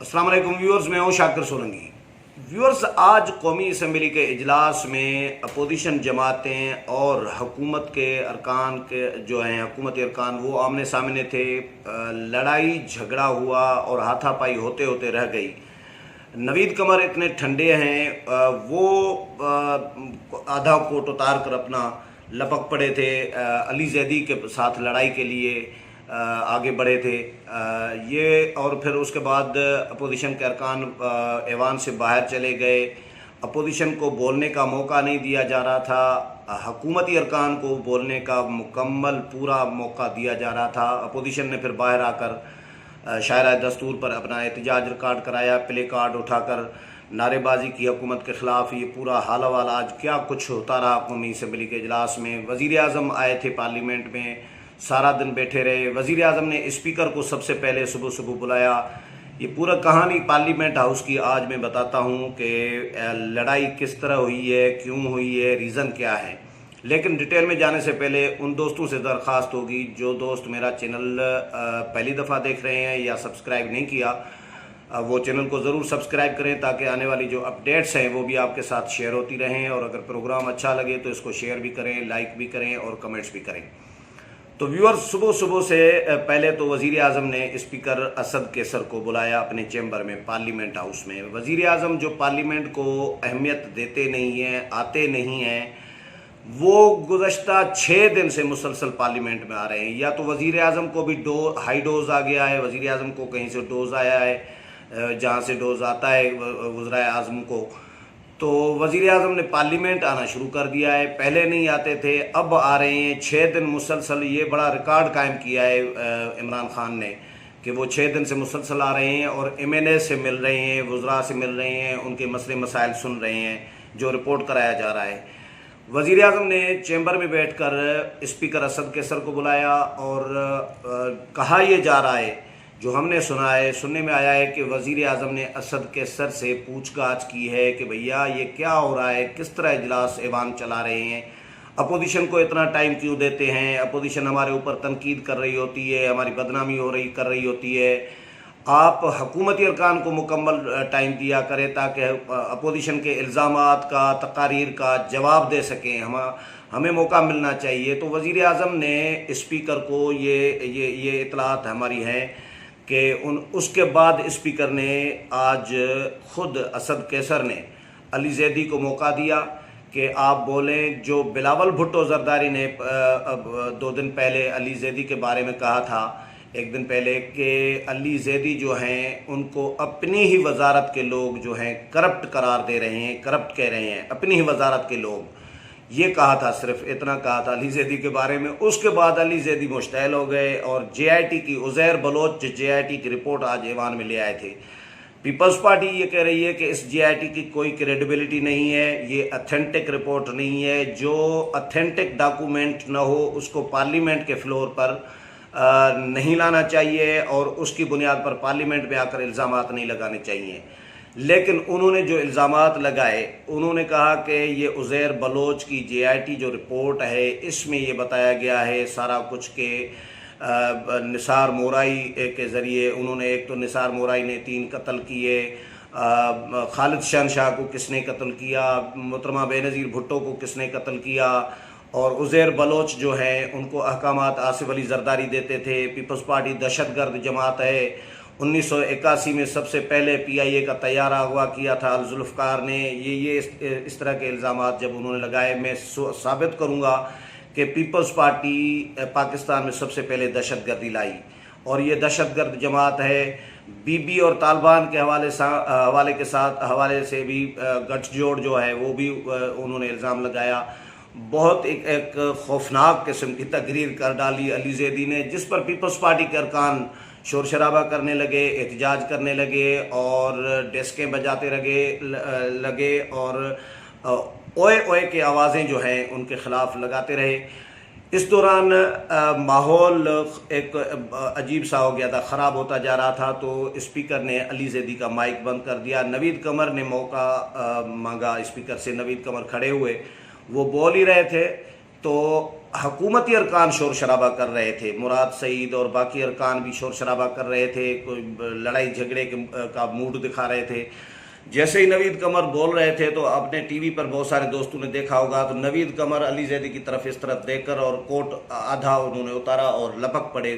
अस्सलाम वालेकुम व्यूअर्स, मैं हूँ शाकिर सोलंकी। व्यूअर्स, आज कौमी असम्बली के इजलास में अपोजिशन जमातें और हुकूमत के अरकान के जो हैं हुकूमती अरकान वो आमने सामने थे। लड़ाई झगड़ा हुआ और हाथापाई होते होते रह गई। नवीद कमर इतने ठंडे हैं, वो आधा कोट उतार कर अपना लपक पड़े थे। अली जैदी के साथ लड़ाई के लिए आगे बढ़े थे। ये और फिर उसके बाद अपोजिशन के अरकान ऐवान से बाहर चले गए। अपोजिशन को बोलने का मौका नहीं दिया जा रहा था, हुकूमती अरकान को बोलने का मुकम्मल पूरा मौका दिया जा रहा था। अपोजिशन ने फिर बाहर आकर शायरा दस्तूर पर अपना एहतजाज रिकॉर्ड कराया, प्ले कार्ड उठाकर नारेबाजी की हुकूमत के ख़िलाफ़। ये पूरा हाल वाला आज क्या कुछ होता रहा कौमी असम्बली के इजलास में। वज़ीर आज़म आए थे पार्लियामेंट में, सारा दिन बैठे रहे। वज़ीर आज़म ने स्पीकर को सबसे पहले सुबह सुबह बुलाया। ये पूरा कहानी पार्लियामेंट हाउस की आज मैं बताता हूँ कि लड़ाई किस तरह हुई है, क्यों हुई है, रीज़न क्या है। लेकिन डिटेल में जाने से पहले उन दोस्तों से दरख्वास्त होगी जो दोस्त मेरा चैनल पहली दफ़ा देख रहे हैं या सब्सक्राइब नहीं किया, वो चैनल को ज़रूर सब्सक्राइब करें ताकि आने वाली जो अपडेट्स हैं वो भी आपके साथ शेयर होती रहें। और अगर प्रोग्राम अच्छा लगे तो इसको शेयर भी करें, लाइक भी करें और कमेंट्स भी करें। तो व्यूअर्स, सुबह सुबह से पहले तो वज़ीर आज़म ने स्पीकर असद कैसर को बुलाया अपने चैम्बर में, पार्लियामेंट हाउस में। वज़ीर आज़म जो पार्लियामेंट को अहमियत देते नहीं हैं, आते नहीं हैं, वो गुज़श्ता 6 दिन से मुसलसल पार्लियामेंट में आ रहे हैं। या तो वज़ीर आज़म को भी हाई डोज आ गया है, वज़ीर आज़म को कहीं से डोज आया है, जहाँ से डोज आता है वज़ीर आज़म को, तो वज़ीर आज़म ने पार्लियामेंट आना शुरू कर दिया है। पहले नहीं आते थे, अब आ रहे हैं 6 दिन मुसलसल। ये बड़ा रिकॉर्ड कायम किया है इमरान खान ने कि वो 6 दिन से मुसलसल आ रहे हैं और MNA से मिल रहे हैं, वज़रा से मिल रहे हैं, उनके मसले मसाइल सुन रहे हैं जो रिपोर्ट कराया जा रहा है। वज़ीर आज़म ने चैम्बर में बैठकर स्पीकर असद कैसर को बुलाया और कहा यह जा रहा है, जो हमने सुना है, सुनने में आया है कि वज़ीर आज़म ने असद कैसर से पूछताछ की है कि भैया ये क्या हो रहा है, किस तरह इजलास ऐवान चला रहे हैं, अपोजिशन को इतना टाइम क्यों देते हैं, अपोजिशन हमारे ऊपर तनकीद कर रही होती है, हमारी बदनामी कर रही होती है। आप हुकूमती अरकान को मुकम्मल टाइम दिया करें ताकि अपोजिशन के इल्ज़ामात का, तकारीर का जवाब दे सकें, हमें मौका मिलना चाहिए। तो वज़ीर आज़म ने स्पीकर को ये इतलात हमारी हैं कि उसके बाद स्पीकर ने आज ख़ुद असद कैसर ने अली जैदी को मौका दिया कि आप बोलें। जो बिलावल भुट्टो जरदारी ने 2 दिन पहले अली जैदी के बारे में कहा था, 1 दिन पहले, कि अली जैदी जो हैं उनको अपनी ही वजारत के लोग जो हैं करप्ट करार दे रहे हैं, करप्ट कह रहे हैं, अपनी ही वजारत के लोग। ये कहा था, सिर्फ इतना कहा था अली जैदी के बारे में। उसके बाद अली जैदी मुश्तैल हो गए और JIT की उज़ैर बलोच JIT की रिपोर्ट आज ऐवान में ले आए थे। पीपल्स पार्टी ये कह रही है कि इस JIT की कोई क्रेडिबिलिटी नहीं है, ये अथेंटिक रिपोर्ट नहीं है। जो अथेंटिक डॉक्यूमेंट न हो उसको पार्लियामेंट के फ्लोर पर नहीं लाना चाहिए और उसकी बुनियाद पर पार्लियामेंट में आकर इल्ज़ामात नहीं लगाने चाहिए। लेकिन उन्होंने जो इल्ज़ामात लगाए, उन्होंने कहा कि ये उज़ैर बलोच की JIT जो रिपोर्ट है इसमें ये बताया गया है सारा कुछ के निसार मोराई के ज़रिए उन्होंने, एक तो निसार मोराई ने 3 कत्ल किए, खालिद शहनशाह को किसने कत्ल किया, मोहतरमा बेनज़ीर भुट्टो को किसने कत्ल किया, और उज़ैर बलोच जो हैं उनको अहकामात आसिफ अली जरदारी देते थे। पीपल्स पार्टी दहशतगर्द जमात है। 1981 में सबसे पहले PIA का तैयारा अगवा किया था जुल्फ़कार ने। ये इस तरह के इल्ज़ामात जब उन्होंने लगाए, मैं साबित करूँगा कि पीपल्स पार्टी पाकिस्तान में सबसे पहले दहशतगर्दी लाई और ये दहशतगर्द जमात है। बीबी और तालिबान के हवाले से भी गठजोड़ जो है वो भी उन्होंने इल्ज़ाम लगाया। बहुत एक खौफनाक किस्म की तकरीर कर डाली अली जैदी ने, जिस पर पीपल्स पार्टी के अरकान शोर शराबा करने लगे, एहतजाज करने लगे और डेस्कें बजाते लगे और ओए ओए की आवाज़ें जो हैं उनके ख़िलाफ़ लगाते रहे। इस दौरान माहौल एक अजीब सा हो गया था, ख़राब होता जा रहा था। तो स्पीकर ने अली जैदी का माइक बंद कर दिया। नवीद कमर ने मौका मांगा स्पीकर से, नवीद कमर खड़े हुए, वो बोल ही रहे थे तो हकूमती अरकान शोर शराबा कर रहे थे, मुराद सईद और बाकी अरकान भी शोर शराबा कर रहे थे, कोई लड़ाई झगड़े का मूड दिखा रहे थे। जैसे ही नवीद कमर बोल रहे थे तो अपने टीवी पर बहुत सारे दोस्तों ने देखा होगा, तो नवीद कमर अली जैदी की तरफ इस तरफ देखकर और कोट आधा उन्होंने उतारा और लपक पड़े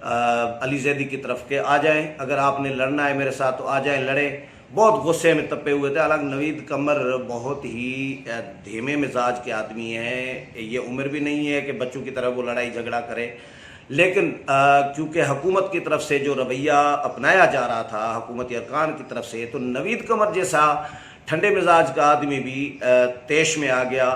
अली जैदी की तरफ के आ जाएं, अगर आपने लड़ना है मेरे साथ तो आ जाएं लड़े। बहुत गुस्से में तपे हुए थे। हालांकि नवीद कमर बहुत ही धीमे मिजाज के आदमी हैं, ये उम्र भी नहीं है कि बच्चों की तरह वो लड़ाई झगड़ा करे, लेकिन क्योंकि हुकूमत की तरफ से जो रवैया अपनाया जा रहा था हुकूमती अरकान की तरफ से, तो नवीद कमर जैसा ठंडे मिजाज का आदमी भी तेश में आ गया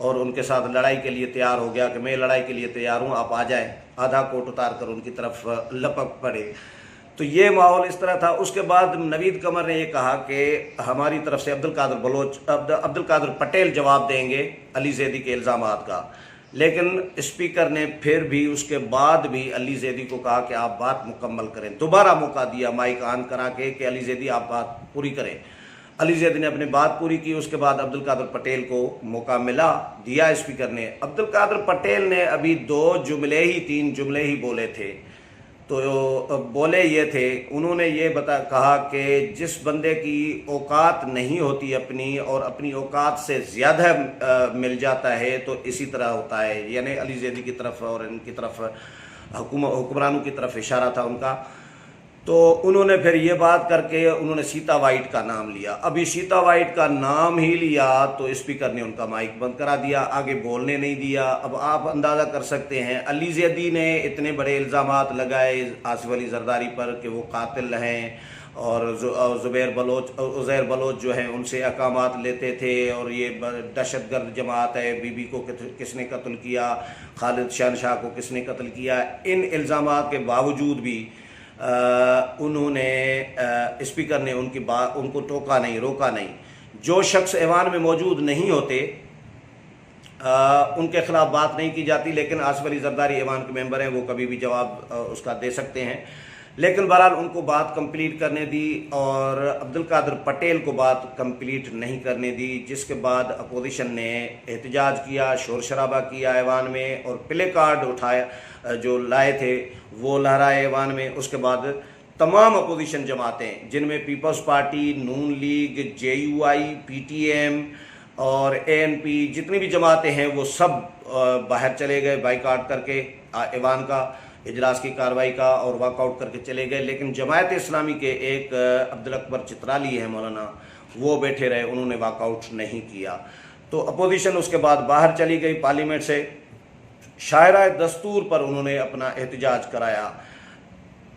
और उनके साथ लड़ाई के लिए तैयार हो गया कि मैं लड़ाई के लिए तैयार हूँ, आप आ जाएं। आधा कोट उतार कर उनकी तरफ लपक पड़े। तो ये माहौल इस तरह था। उसके बाद नवीद कमर ने ये कहा कि हमारी तरफ से अब्दुल कादिर पटेल जवाब देंगे अली जैदी के इल्ज़ामात का, लेकिन स्पीकर ने फिर भी उसके बाद भी अली जैदी को कहा कि आप बात मुकम्मल करें। दोबारा मौका दिया माइक ऑन करा के कि अली जैदी आप बात पूरी करें। अली जैदी ने अपनी बात पूरी की। उसके बाद अब्दुल कादिर पटेल को मौका मिला, दिया स्पीकर ने। अब्दुल कादिर पटेल ने अभी 3 जुमले ही बोले थे। तो बोले ये थे, उन्होंने ये कहा कि जिस बंदे की औकात नहीं होती अपनी और अपनी औकात से ज़्यादा मिल जाता है तो इसी तरह होता है, यानी अली जैदी की तरफ और इनकी तरफ हुक्मरानों की तरफ इशारा था उनका। तो उन्होंने फिर ये बात करके उन्होंने सीता वाइट का नाम लिया। अभी सीता वाइट का नाम ही लिया तो स्पीकर ने उनका माइक बंद करा दिया, आगे बोलने नहीं दिया। अब आप अंदाज़ा कर सकते हैं, अली जैदी ने इतने बड़े इल्ज़ामात लगाए आसिफ अली जरदारी पर कि वो कातिल हैं और उज़ैर बलोच जो हैं उनसे अहकामात लेते थे और ये दहशतगर्द जमात है, बीबी को किसने कत्ल किया, खालिद शहनशाह को किसने कत्ल किया। इन इल्ज़ामात के बावजूद भी उन्होंने स्पीकर ने उनको टोका नहीं, रोका नहीं। जो शख्स ऐवान में मौजूद नहीं होते उनके खिलाफ बात नहीं की जाती, लेकिन आसिफ अली जरदारी ऐवान के मेंबर हैं, वो कभी भी जवाब उसका दे सकते हैं। लेकिन बहरहाल उनको बात कंप्लीट करने दी और अब्दुल कादिर पटेल को बात कंप्लीट नहीं करने दी, जिसके बाद अपोजिशन ने एहतजाज किया, शोर शराबा किया ऐवान में और प्ले कार्ड उठाए जो लाए थे वो लहराए ऐवान में। उसके बाद तमाम अपोजिशन जमातें जिनमें पीपल्स पार्टी, नून लीग, JUI, PTM और ANP, जितनी भी जमातें हैं वो सब बाहर चले गए बाइकाट करके ऐवान का, इजलास की कार्रवाई का, और वॉकआउट करके चले गए। लेकिन जमायत इस्लामी के एक अब्दुल अकबर चित्राली है मौलाना, वो बैठे रहे, उन्होंने वॉकआउट नहीं किया। तो अपोजिशन उसके बाद बाहर चली गई पार्लियामेंट से। शायरा दस्तूर पर उन्होंने अपना एहतजाज कराया।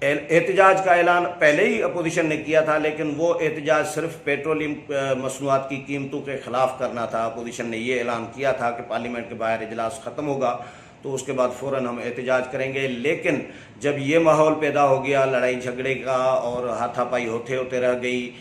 एहतजाज का ऐलान पहले ही अपोजिशन ने किया था, लेकिन वो एहतजाज सिर्फ पेट्रोलियम मसनूआत की कीमतों के ख़िलाफ़ करना था। अपोजिशन ने ये ऐलान किया था कि पार्लियामेंट के बाहर इजलास ख़त्म होगा तो उसके बाद फ़ौरन हम एहतजाज करेंगे। लेकिन जब ये माहौल पैदा हो गया लड़ाई झगड़े का और हाथापाई होते होते रह गई,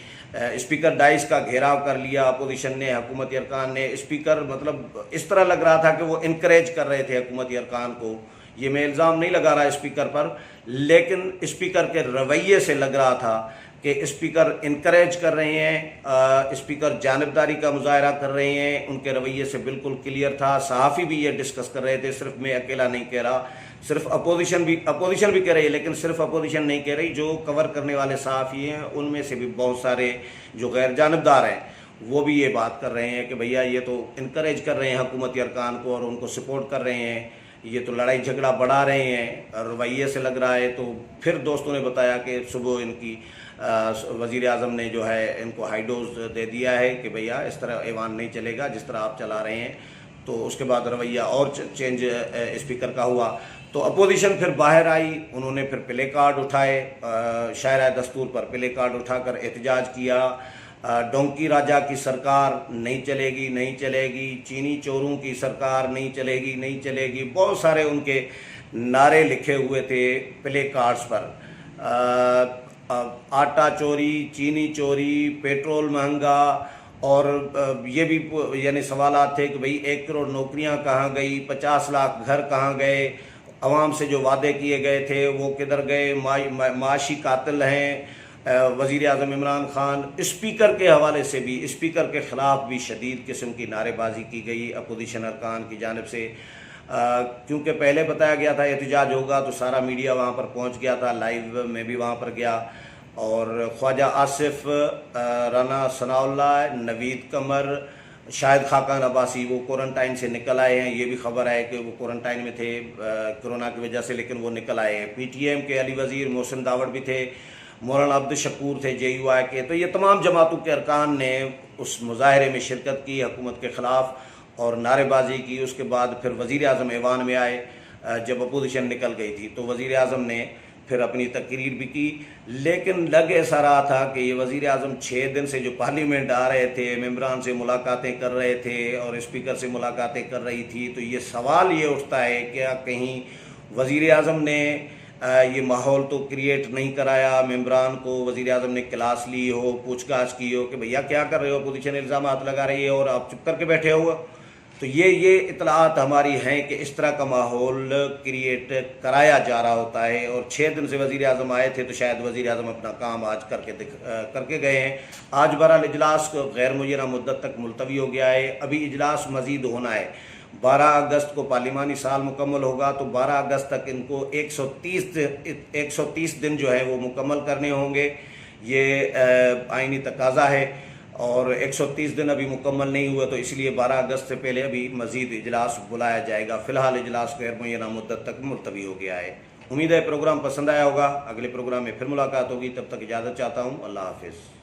स्पीकर डाइस का घेराव कर लिया अपोजिशन ने, हुकूमती अरकान ने। स्पीकर मतलब इस तरह लग रहा था कि वो इनकरेज कर रहे थे हुकूमती अरकान को। ये मैं इल्ज़ाम नहीं लगा रहा स्पीकर पर, लेकिन स्पीकर के रवैये से लग रहा था कि स्पीकर इनकरेज कर रहे हैं, स्पीकर जानिबदारी का मुजाहरा कर रहे हैं। उनके रवैये से बिल्कुल क्लियर था। सहाफ़ी भी ये डिस्कस कर रहे थे, सिर्फ मैं अकेला नहीं कह रहा, सिर्फ अपोजिशन भी कह रही है, लेकिन सिर्फ अपोजिशन नहीं कह रही, जो कवर करने वाले सहाफ़ी हैं उनमें से भी बहुत सारे जो गैर जानिबदार हैं वो भी ये बात कर रहे हैं कि भैया ये तो इनकरेज कर रहे हैं हुकूमती अरकान को और उनको सपोर्ट कर रहे हैं, ये तो लड़ाई झगड़ा बढ़ा रहे हैं, रवैये से लग रहा है। तो फिर दोस्तों ने बताया कि सुबह इनकी वज़ीर आज़म ने जो है इनको हाईडोज दे दिया है कि भैया इस तरह ऐवान नहीं चलेगा जिस तरह आप चला रहे हैं। तो उसके बाद रवैया और चेंज स्पीकर का हुआ। तो अपोजिशन फिर बाहर आई, उन्होंने फिर प्ले कार्ड उठाए, शायरा दस्तूर पर प्ले कार्ड उठाकर एहतजाज किया। डोंकी राजा की सरकार नहीं चलेगी, नहीं चलेगी, चीनी चोरों की सरकार नहीं चलेगी, नहीं चलेगी, बहुत सारे उनके नारे लिखे हुए थे प्ले कार्ड्स पर। आटा चोरी, चीनी चोरी, पेट्रोल महंगा, और ये भी यानी सवालात थे कि भाई 1 करोड़ नौकरियां कहाँ गई, 50 लाख घर कहाँ गए, अवाम से जो वादे किए गए थे वो किधर गए, माशी कातिल हैं वज़ीर आज़म इमरान खान। स्पीकर के हवाले से भी, स्पीकर के ख़िलाफ़ भी शदीद किस्म की नारेबाजी की गई अपोजिशन अरकान की जानिब से। क्योंकि पहले बताया गया था एहतजाज होगा, तो सारा मीडिया वहाँ पर पहुँच गया था, लाइव में भी वहाँ पर गया। और ख्वाजा आसिफ, राना सनाउल्ला, नवीद कमर, शाहिद खाकान अब्बासी वो क्वारंटाइन से निकल आए हैं। ये भी खबर है कि वो क्वारंटाइन में थे कोरोना की वजह से, लेकिन वो निकल आए हैं। पीटीएम के अली वज़ीर मोहसिन दावड़ भी थे, मौलाना अब्दुल शकूर थे JUI के। तो ये तमाम जमातों के अरकान ने उस मुजाहरे में शिरकत की हुकूमत के ख़िलाफ़ और नारेबाजी की। उसके बाद फिर वज़ीर आज़म ऐवान में आए जब अपोजिशन निकल गई थी, तो वज़ीर आज़म ने फिर अपनी तकरीर भी की। लेकिन लग ऐसा रहा था कि ये वज़ीर आज़म 6 दिन से जो पार्लियामेंट आ रहे थे, मेम्बरान से मुलाकातें कर रहे थे और स्पीकर से मुलाकातें कर रही थी, तो ये सवाल ये उठता है क्या कहीं वज़ीर आज़म ने ये माहौल तो क्रिएट नहीं कराया, मेम्बरान को वज़ीर आज़म ने क्लास ली हो, पूछताछ की हो कि भैया क्या कर रहे हो, अपोजिशन इल्ज़ामात लगा रही है और आप चुप करके बैठे हो। तो ये इतलात हमारी हैं कि इस तरह का माहौल क्रिएट कराया जा रहा होता है। और 6 दिन से वज़ीर आज़म आए थे, तो शायद वज़ीर आज़म अपना काम आज करके गए हैं। आज बहरहाल इजलास गैर मुय्यना मुद्दत तक मुलतवी हो गया है। अभी इजलास मज़ीद होना है। 12 अगस्त को पार्लिमानी साल मुकम्मल होगा, तो 12 अगस्त तक इनको 130 दिन जो है वो मुकम्मल करने होंगे। ये आइनी तकाज़ा है और 130 दिन अभी मुकम्मल नहीं हुआ, तो इसलिए 12 अगस्त से पहले अभी मज़ीद इजलास बुलाया जाएगा। फ़िलहाल इजलास गैर मुय्यना मुद्दत तक मुलतवी हो गया है। उम्मीद है प्रोग्राम पसंद आया होगा। अगले प्रोग्राम में फिर मुलाकात होगी, तब तक इजाज़त चाहता हूँ। अल्लाह हाफ़िज़।